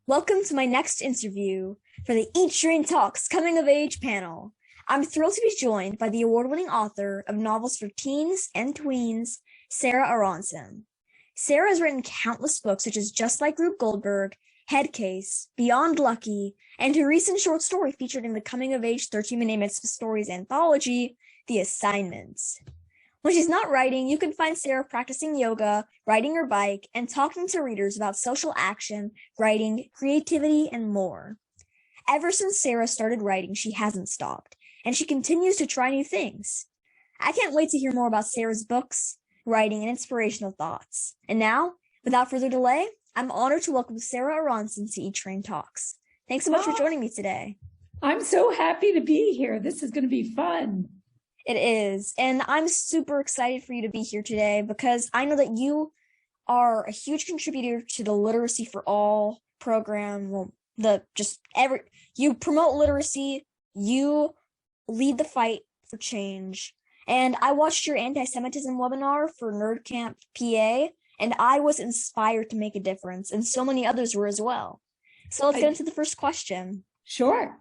Welcome to my next interview for the Eat Train Talks Coming of Age panel. I'm thrilled to be joined by the award-winning author of novels for teens and tweens, Sarah Aronson. Sarah has written countless books such as Just Like Rube Goldberg, Headcase, Beyond Lucky, and her recent short story featured in the Coming of Age 13 B'NAI MITZVAH Stories anthology, The Assignments. When she's not writing, you can find Sarah practicing yoga, riding her bike, and talking to readers about social action, writing, creativity, and more. Ever since Sarah started writing, she hasn't stopped, and she continues to try new things. I can't wait to hear more about Sarah's books, writing, and inspirational thoughts. And now, without further delay, I'm honored to welcome Sarah Aronson to Eat Train Talks. Thanks so much for joining me today. I'm so happy to be here. This is going to be fun. It is. And I'm super excited for you to be here today because I know that you are a huge contributor to the Literacy for All program. Well, you promote literacy, you lead the fight for change. And I watched your anti-Semitism webinar for NerdCamp PA, and I was inspired to make a difference, and so many others were as well. So let's get into the first question. Sure.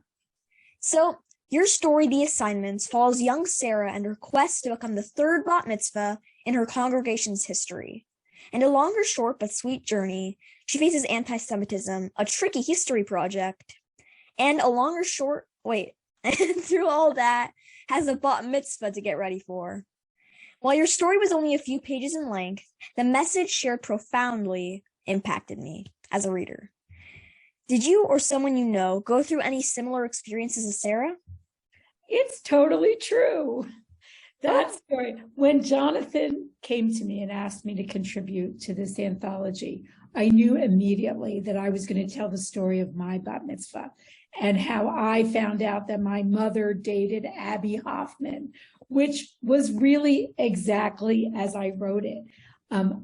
So, your story, The Assignments, follows young Sarah and her quest to become the third bat mitzvah in her congregation's history. And along her short but sweet journey, she faces anti-Semitism, a tricky history project, and through all that, has a bat mitzvah to get ready for. While your story was only a few pages in length, the message shared profoundly impacted me as a reader. Did you or someone you know go through any similar experiences as Sarah? It's totally true. That story, when Jonathan came to me and asked me to contribute to this anthology, I knew immediately that I was going to tell the story of my bat mitzvah and how I found out that my mother dated Abby Hoffman, which was really exactly as I wrote it.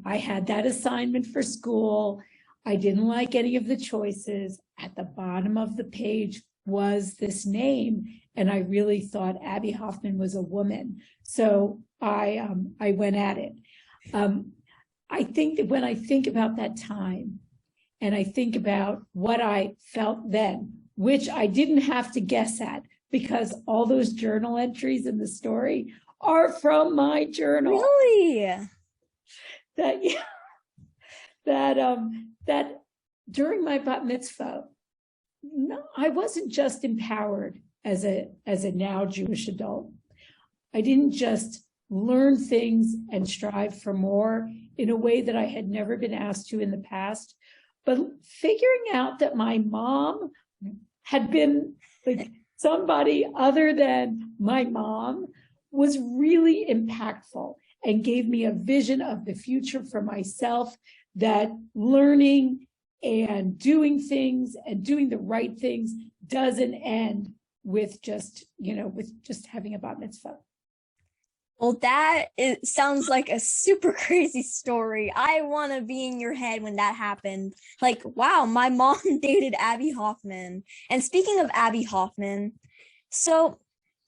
I had that assignment for school. I didn't like any of the choices. At the bottom of the page was this name, and I really thought Abby Hoffman was a woman. So I went at it. I think that when I think about that time, and I think about what I felt then, which I didn't have to guess at, because all those journal entries in the story are from my journal. Really? That during my bat mitzvah, no, I wasn't just empowered as a now Jewish adult. I didn't just learn things and strive for more in a way that I had never been asked to in the past, but figuring out that my mom had been like somebody other than my mom was really impactful and gave me a vision of the future for myself, that learning and doing things and doing the right things doesn't end with just having a bat mitzvah. Well, sounds like a super crazy story. I want to be in your head when that happened. Like, wow, my mom dated Abby Hoffman. And speaking of Abby Hoffman, so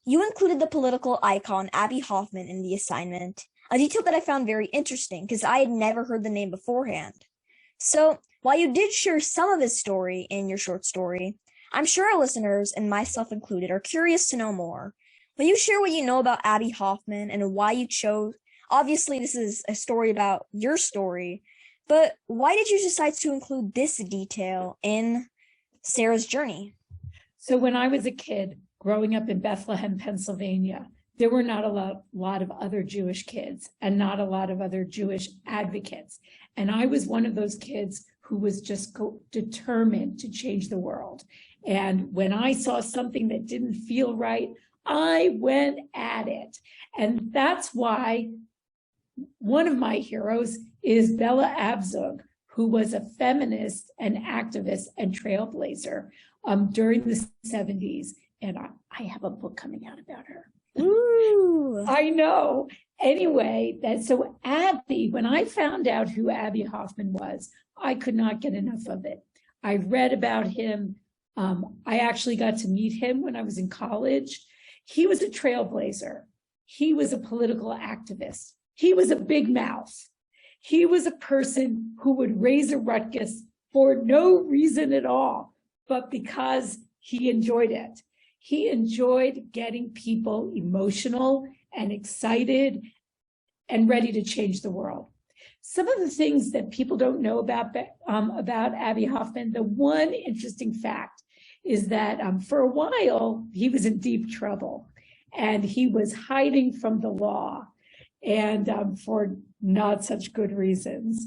you included the political icon Abby Hoffman in the assignment, a detail that I found very interesting because I had never heard the name beforehand. So while you did share some of his story in your short story, I'm sure our listeners, and myself included, are curious to know more. Will you share what you know about Abby Hoffman and why you chose? Obviously, this is a story about your story, but why did you decide to include this detail in Sarah's journey? So when I was a kid growing up in Bethlehem, Pennsylvania, there were not a lot of other Jewish kids and not a lot of other Jewish advocates. And I was one of those kids who was just determined to change the world. And when I saw something that didn't feel right, I went at it. And that's why one of my heroes is Bella Abzug, who was a feminist and activist and trailblazer during the 70s. And I have a book coming out about her. Ooh. I know. Anyway, so Abby, when I found out who Abby Hoffman was, I could not get enough of it. I read about him. I actually got to meet him when I was in college. He was a trailblazer. He was a political activist. He was a big mouth. He was a person who would raise a ruckus for no reason at all, but because he enjoyed it. He enjoyed getting people emotional and excited and ready to change the world. Some of the things that people don't know about Abbie Hoffman, the one interesting fact is that for a while, he was in deep trouble and he was hiding from the law, and for not such good reasons.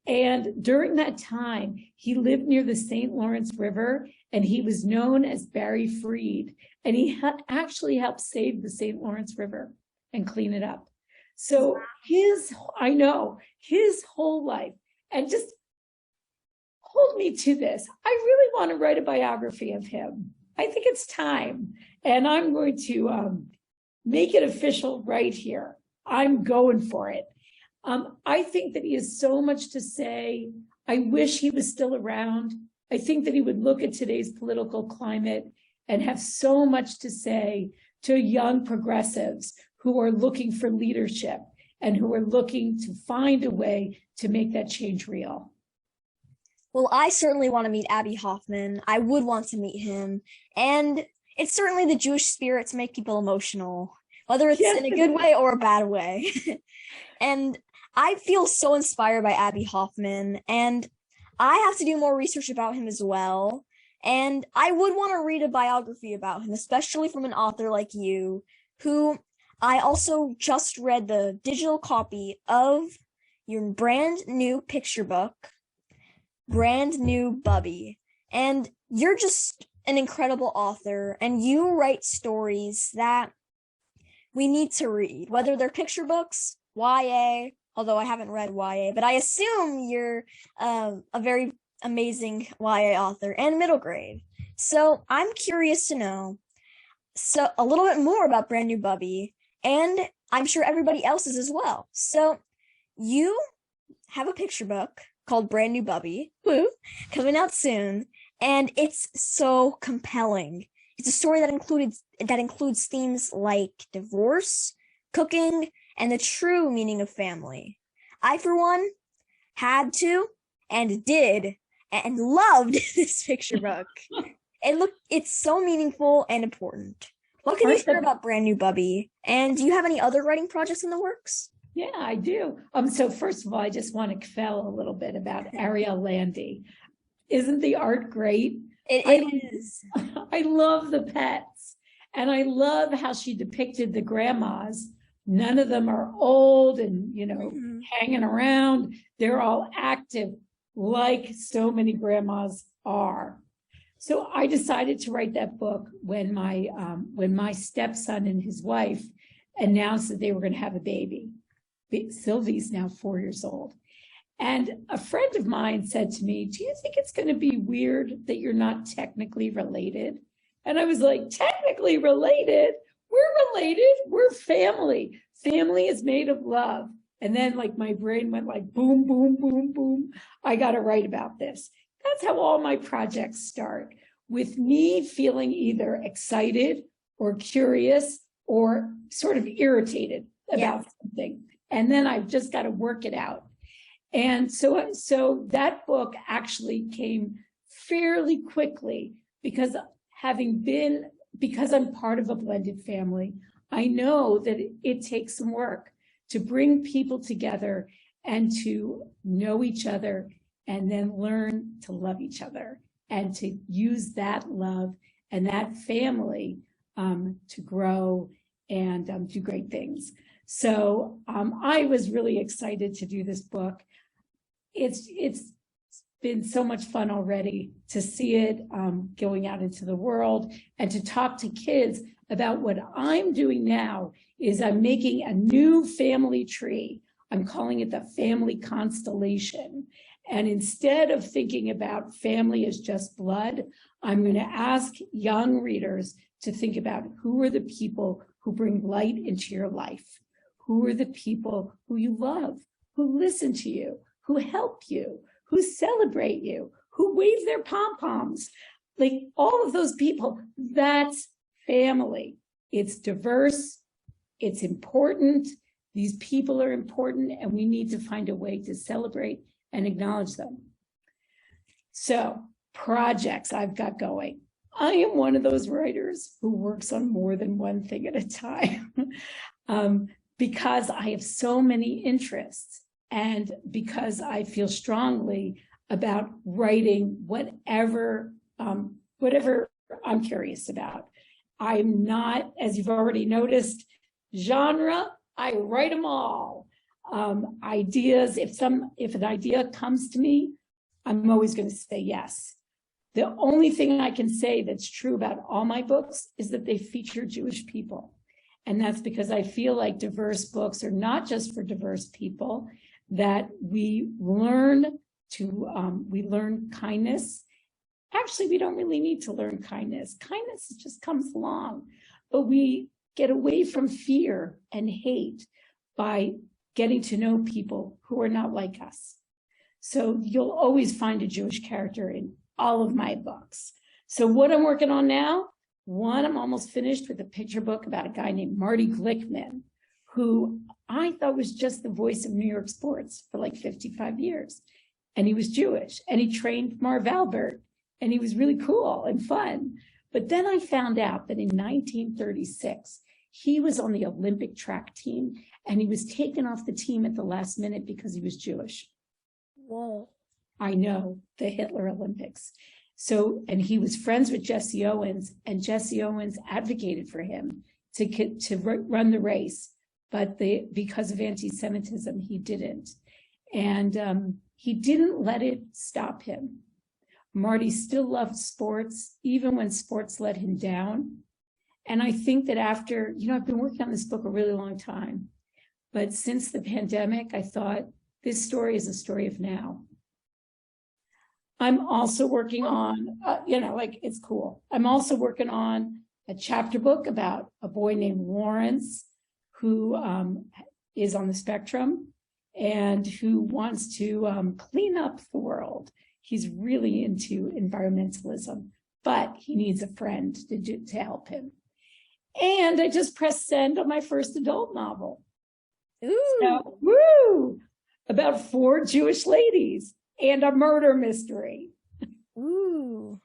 And during that time, he lived near the St. Lawrence River, and he was known as Barry Freed. And he actually helped save the St. Lawrence River and clean it up. So his whole life, and just hold me to this, I really want to write a biography of him. I think it's time. And I'm going to make it official right here. I'm going for it. I think that he has so much to say. I wish he was still around. I think that he would look at today's political climate and have so much to say to young progressives who are looking for leadership and who are looking to find a way to make that change real. Well, I certainly want to meet Abbie Hoffman. I would want to meet him. And it's certainly the Jewish spirit to make people emotional, whether it's in a good way or a bad way. And I feel so inspired by Abbie Hoffman, and I have to do more research about him as well. And I would want to read a biography about him, especially from an author like you, who I also just read the digital copy of your brand new picture book, Brand New Bubby. And you're just an incredible author, and you write stories that we need to read, whether they're picture books, YA, although I haven't read YA, but I assume you're a very amazing YA author, and middle grade. So I'm curious to know a little bit more about Brand New Bubby, and I'm sure everybody else is as well. So you have a picture book called Brand New Bubby, woo, coming out soon, and it's so compelling. It's a story that includes themes like divorce, cooking, and the true meaning of family. I, for one, had to and did and loved this picture book. It's so meaningful and important. What can you share about Brand New Bubby? And do you have any other writing projects in the works? Yeah, I do. So first of all, I just want to kvel a little bit about Ariel Landy. Isn't the art great? It is. I love the pets, and I love how she depicted the grandmas. None of them are old and, hanging around. They're all active, like so many grandmas are. So I decided to write that book when my stepson and his wife announced that they were going to have a baby. Sylvie's now 4 years old. And a friend of mine said to me, "Do you think it's going to be weird that you're not technically related?" And I was like, "Technically related? We're related. We're family. Family is made of love." And then my brain went boom, boom, boom, boom. I got to write about this. That's how all my projects start, with me feeling either excited or curious or sort of irritated about something. And then I've just got to work it out. And so that book actually came fairly quickly because I'm part of a blended family. I know that it takes some work to bring people together and to know each other and then learn to love each other and to use that love and that family to grow and do great things. So I was really excited to do this book. It's been so much fun already to see it going out into the world and to talk to kids about what I'm doing now. Is I'm making a new family tree. I'm calling it the family constellation. And instead of thinking about family as just blood, I'm going to ask young readers to think about who are the people who bring light into your life. Who are the people who you love, who listen to you, who help you, who celebrate you, who wave their pom-poms. All of those people, that's family. It's diverse, it's important, these people are important, and we need to find a way to celebrate and acknowledge them. So projects I've got going. I am one of those writers who works on more than one thing at a time because I have so many interests and because I feel strongly about writing whatever I'm curious about. I'm not, as you've already noticed, genre, I write them all. Ideas, if an idea comes to me, I'm always going to say yes. The only thing I can say that's true about all my books is that they feature Jewish people. And that's because I feel like diverse books are not just for diverse people, that we learn kindness. Actually, we don't really need to learn kindness. Kindness just comes along, but we get away from fear and hate by getting to know people who are not like us. So you'll always find a Jewish character in all of my books. So what I'm working on now, I'm almost finished with a picture book about a guy named Marty Glickman, who I thought was just the voice of New York sports for like 55 years. And he was Jewish, and he trained Marv Albert, and he was really cool and fun. But then I found out that in 1936, he was on the Olympic track team, and he was taken off the team at the last minute because he was Jewish. Whoa. I know, the Hitler Olympics. So, and he was friends with Jesse Owens, and Jesse Owens advocated for him to run the race, but because of anti-Semitism, he didn't. And he didn't let it stop him. Marty still loved sports, even when sports let him down. And I think that after, I've been working on this book a really long time, but since the pandemic, I thought this story is a story of now. I'm also working on, it's cool. I'm also working on a chapter book about a boy named Lawrence who is on the spectrum and who wants to clean up the world. He's really into environmentalism, but he needs a friend to help him. And I just pressed send on my first adult novel. Ooh. So, woo! About 4 Jewish ladies and a murder mystery. Ooh.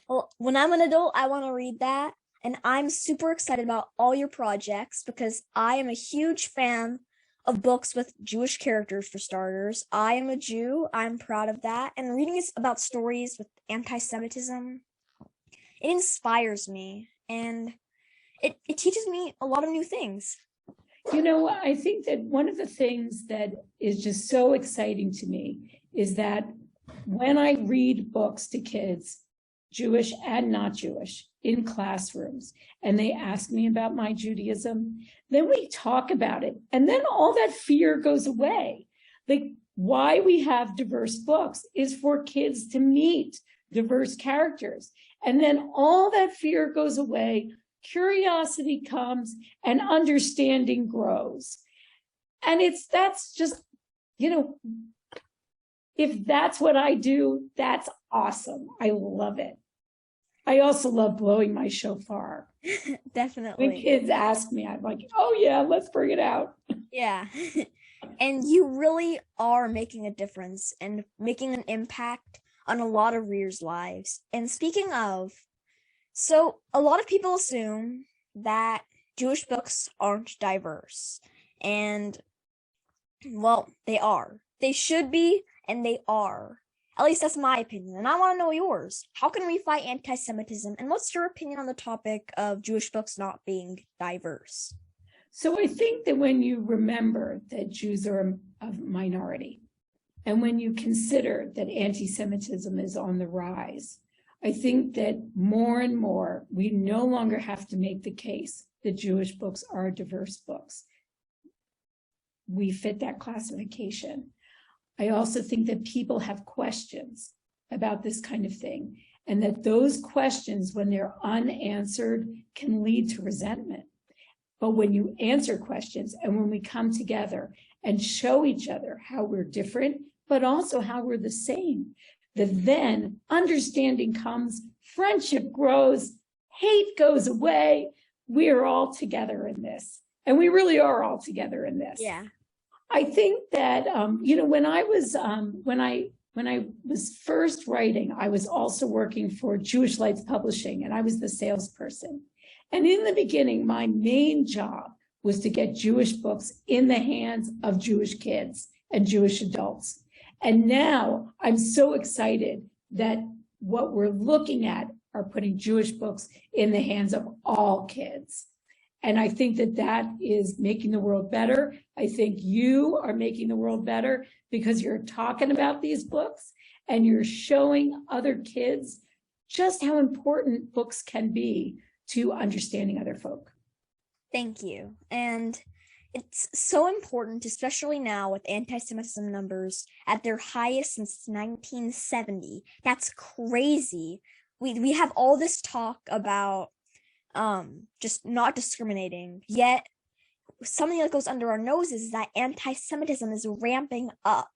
Well, when I'm an adult, I want to read that. And I'm super excited about all your projects because I am a huge fan of books with Jewish characters, for starters. I am a Jew. I'm proud of that. And reading is about stories with anti-Semitism. It inspires me. And it teaches me a lot of new things. I think that one of the things that is just so exciting to me is that when I read books to kids, Jewish and not Jewish, in classrooms, and they ask me about my Judaism, then we talk about it. And then all that fear goes away. Like, why we have diverse books is for kids to meet diverse characters. And then all that fear goes away, curiosity comes, and understanding grows. And that's just, if that's what I do, that's awesome. I love it. I also love blowing my shofar. Definitely. When kids ask me, I'm like, oh yeah, let's bring it out. Yeah. And you really are making a difference and making an impact on a lot of readers' lives. And speaking of, so a lot of people assume that Jewish books aren't diverse. And, well, they are. They should be, and they are. At least that's my opinion, and I want to know yours. How can we fight anti-Semitism, and what's your opinion on the topic of Jewish books not being diverse? So I think that when you remember that Jews are a minority, and when you consider that anti-Semitism is on the rise, I think that more and more, we no longer have to make the case that Jewish books are diverse books. We fit that classification. I also think that people have questions about this kind of thing, and that those questions, when they're unanswered, can lead to resentment. But when you answer questions, and when we come together and show each other how we're different, but also how we're the same, that then understanding comes, friendship grows, hate goes away. We're all together in this. And we really are all together in this. Yeah. I think that, when I when I was first writing, I was also working for Jewish Lights Publishing, and I was the salesperson. And in the beginning, my main job was to get Jewish books in the hands of Jewish kids and Jewish adults. And now I'm so excited that what we're looking at are putting Jewish books in the hands of all kids. And I think that that is making the world better. I think you are making the world better because you're talking about these books and you're showing other kids just how important books can be to understanding other folk. Thank you. And it's so important, especially now with anti-Semitism numbers at their highest since 1970. That's crazy. We have all this talk about just not discriminating, yet something that goes under our noses is that anti-Semitism is ramping up.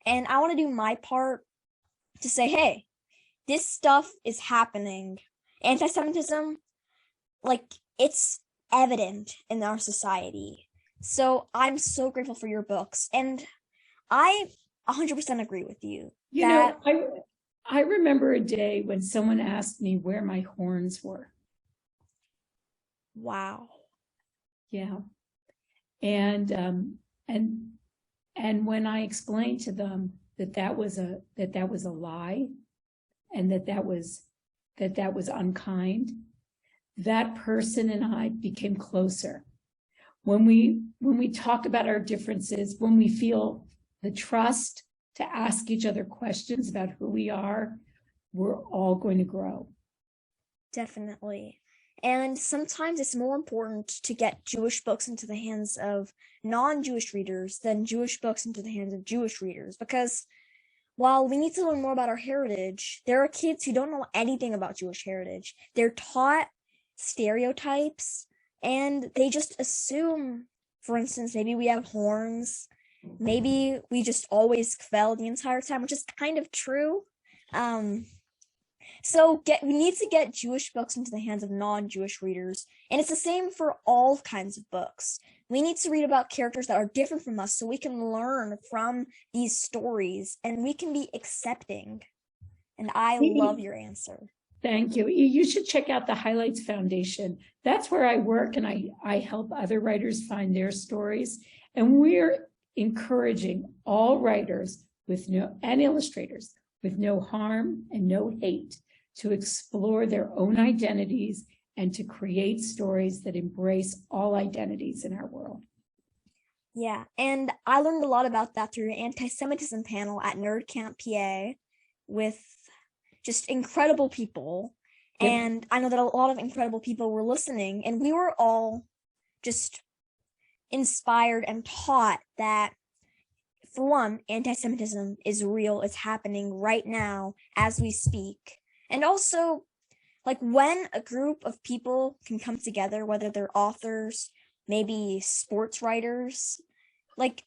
And I want to do my part to say, hey, this stuff is happening. Anti-Semitism, like, it's evident in our society. So I'm so grateful for your books. And I 100% agree with you. You know, I remember a day when someone asked me where my horns were. Wow. Yeah. And when I explained to them that was a lie and that was unkind, that person and I became closer. When we talk about our differences, when we feel the trust to ask each other questions about who we are, we're all going to grow. Definitely. And sometimes it's more important to get Jewish books into the hands of non-Jewish readers than Jewish books into the hands of Jewish readers. Because while we need to learn more about our heritage, there are kids who don't know anything about Jewish heritage. They're taught stereotypes and they just assume, for instance, maybe we have horns. Maybe we just always fell the entire time, which is kind of true. So we need to get Jewish books into the hands of non-Jewish readers. And it's the same for all kinds of books. We need to read about characters that are different from us so we can learn from these stories and we can be accepting. And I love your answer. Thank you. You should check out the Highlights Foundation. That's where I work and I help other writers find their stories. And we're encouraging all writers and illustrators with no harm and no hate to explore their own identities and to create stories that embrace all identities in our world. Yeah, and I learned a lot about that through your anti-Semitism panel at Nerd Camp PA with just incredible people. Yep. And I know that a lot of incredible people were listening, and we were all just inspired and taught that, for one, anti-Semitism is real. It's happening right now as we speak. And also, like, when a group of people can come together, whether they're authors, maybe sports writers, like,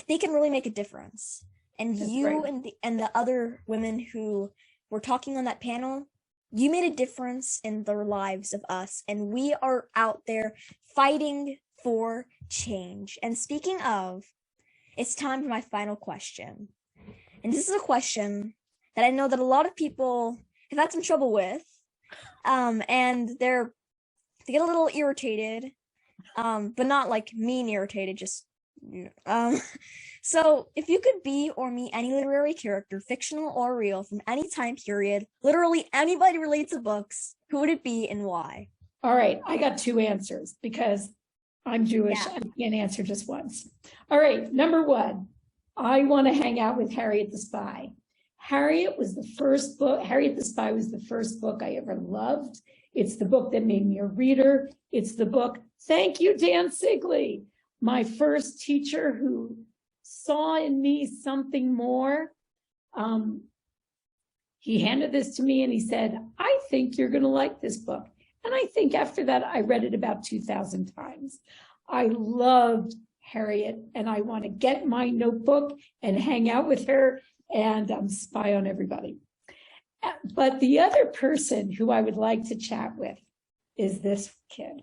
they can really make a difference. And that's you right. and the other women who were talking on that panel, you made a difference in the lives of us. And we are out there fighting for change. And speaking of, it's time for my final question. And this is a question that I know that a lot of people have had some trouble with. And they get a little irritated, but not like mean irritated, just so if you could be or meet any literary character, fictional or real, from any time period, literally anybody related to books, who would it be and why? All right, I got two answers because I'm Jewish. Yeah. I can't answer just once. All right, number one, I want to hang out with Harriet the Spy. Harriet the Spy was the first book I ever loved. It's the book that made me a reader. It's the book, thank you, Dan Sigley, my first teacher who saw in me something more. He handed this to me and he said, I think you're going to like this book. And I think after that, I read it about 2,000 times. I loved Harriet and I want to get my notebook and hang out with her and spy on everybody. But the other person who I would like to chat with is this kid.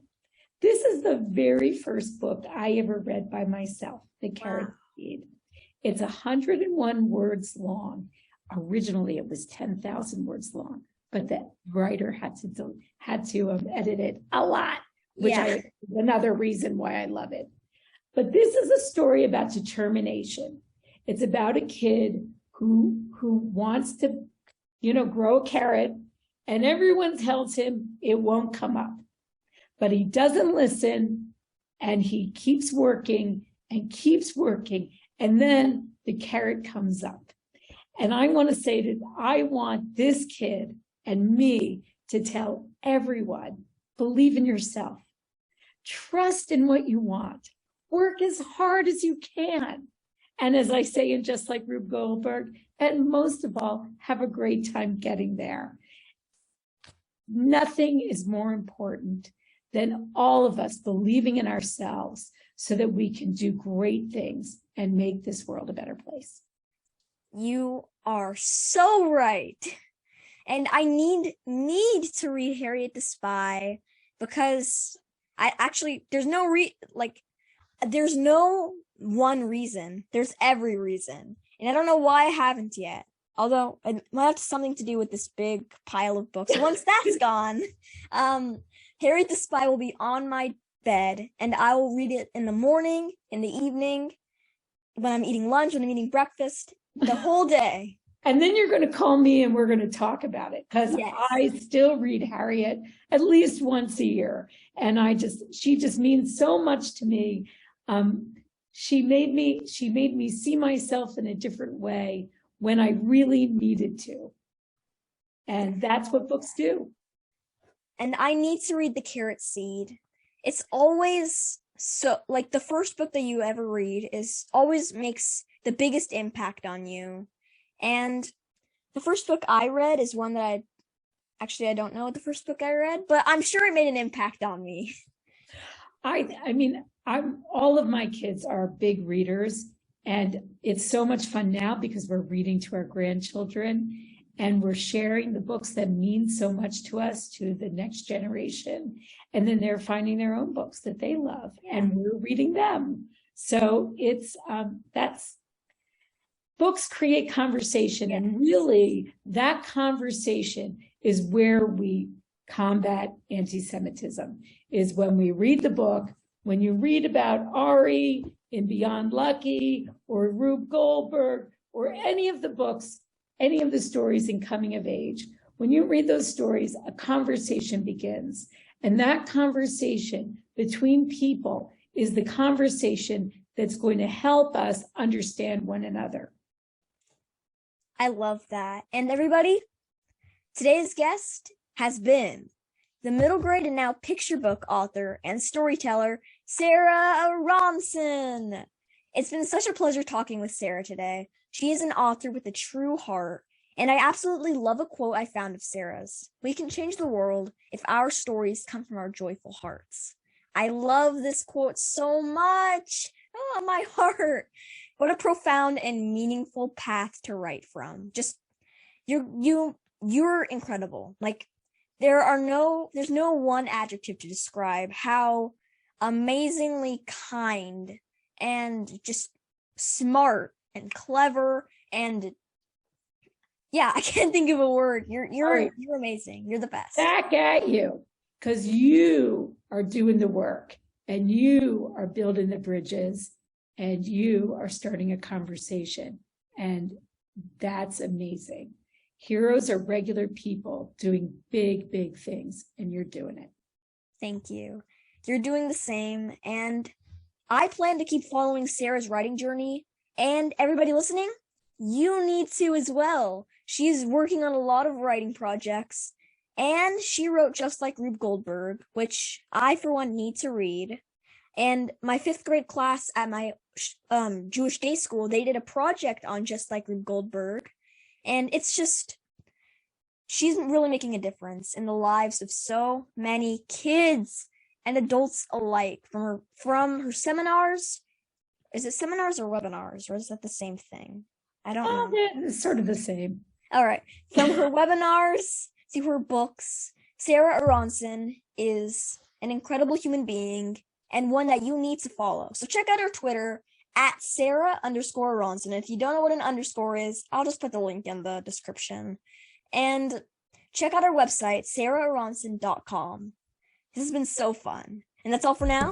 This is the very first book I ever read by myself, The Carrot Seed. It's 101 words long. originally it was 10,000 words long, but the writer had to edit it a lot, which is another reason why I love it. But this is a story about determination. It's about a kid who wants to, grow a carrot, and everyone tells him it won't come up. But he doesn't listen, and he keeps working and keeps working, and then the carrot comes up. And I want to say that I want this kid and me to tell everyone, believe in yourself. Trust in what you want. Work as hard as you can. And as I say, and just like Rube Goldberg, and most of all, have a great time getting there. Nothing is more important than all of us believing in ourselves so that we can do great things and make this world a better place. You are so right. And I need to read Harriet the Spy because there's no one reason. There's every reason. And I don't know why I haven't yet. Although it might have something to do with this big pile of books. Once that's gone, Harriet the Spy will be on my bed, and I will read it in the morning, in the evening, when I'm eating lunch, when I'm eating breakfast, the whole day. And then you're going to call me and we're going to talk about it, because I still read Harriet at least once a year. And she just means so much to me. She made me see myself in a different way when I really needed to. And that's what books do. And I need to read The Carrot Seed. It's always so, like, the first book that you ever read always makes the biggest impact on you. And the first book I read is one that I don't know the first book I read, but I'm sure it made an impact on me. All of my kids are big readers, and it's so much fun now because we're reading to our grandchildren and we're sharing the books that mean so much to us to the next generation. And then they're finding their own books that they love and we're reading them. So books create conversation, and really that conversation is where we combat anti-Semitism, is when we read the book. When you read about Ari in Beyond Lucky or Rube Goldberg or any of the books, any of the stories in Coming of Age, when you read those stories, a conversation begins. And that conversation between people is the conversation that's going to help us understand one another. I love that. And everybody, today's guest has been the middle grade and now picture book author and storyteller, Sarah Aronson. It's been such a pleasure talking with Sarah today. She is an author with a true heart, and I absolutely love a quote I found of Sarah's. We can change the world if our stories come from our joyful hearts. I love this quote so much. Oh, my heart. What a profound and meaningful path to write from. Just, you're incredible. Like, there's no one adjective to describe how amazingly kind and just smart and clever, and I can't think of a word. You're amazing. You're the best. Back at you, because you are doing the work and you are building the bridges and you are starting a conversation, and that's amazing. Heroes are regular people doing big, big things, and you're doing it. Thank you. You're doing the same, and I plan to keep following Sarah's writing journey, and everybody listening, you need to as well. She's working on a lot of writing projects, and she wrote Just Like Rube Goldberg, which I, for one, need to read. And my 5th grade class at my Jewish day school, they did a project on Just Like Rube Goldberg. And it's just, she's really making a difference in the lives of so many kids and adults alike. From her seminars, is it seminars or webinars, or is that the same thing? I don't know. It's sort of the same. All right. From her webinars to her books, Sarah Aronson is an incredible human being and one that you need to follow. So check out her Twitter at Sarah_Aronson. If you don't know what an underscore is, I'll just put the link in the description. And check out our website, saraharonson.com. This has been so fun. And that's all for now.